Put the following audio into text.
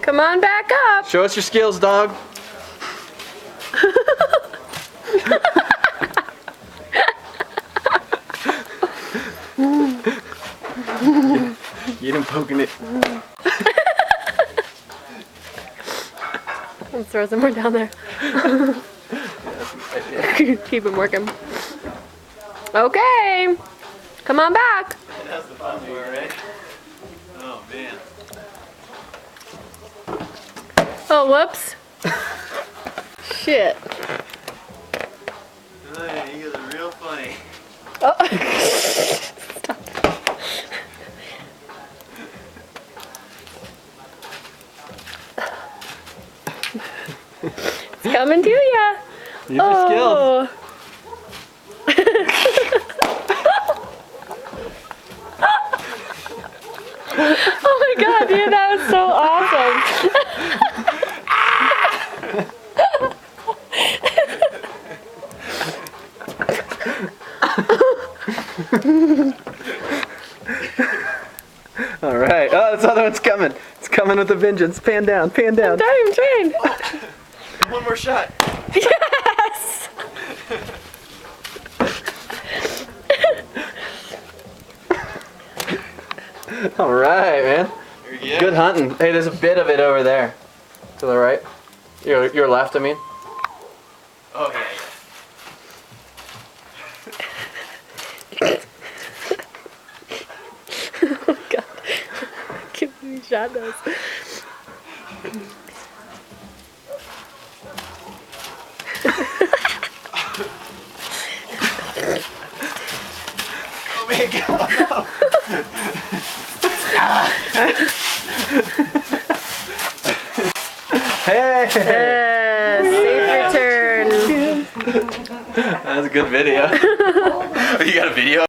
Come on back up. Show us your skills, dog. Get him poking it. Let's throw some more down there. Keep him working. Okay. Come on back. That's the fun part, right? Oh, man. Oh, whoops. Shit. Oh, yeah, you guys are real funny. Oh. It's coming to ya. Use your skills. Oh. Oh my god, dude, that was so awesome. All right. Oh, this other one's coming. It's coming with a vengeance. Pan down. Pan down. I'm trying. One more shot. Yes. All right, man. There you go. Good hunting. Hey, there's a bit of it over there. To the right. Your left, I mean. Oh, yeah, Oh god. Give me shadows. Oh, man, go. Hey! Safe return. That's a good video. You got a video?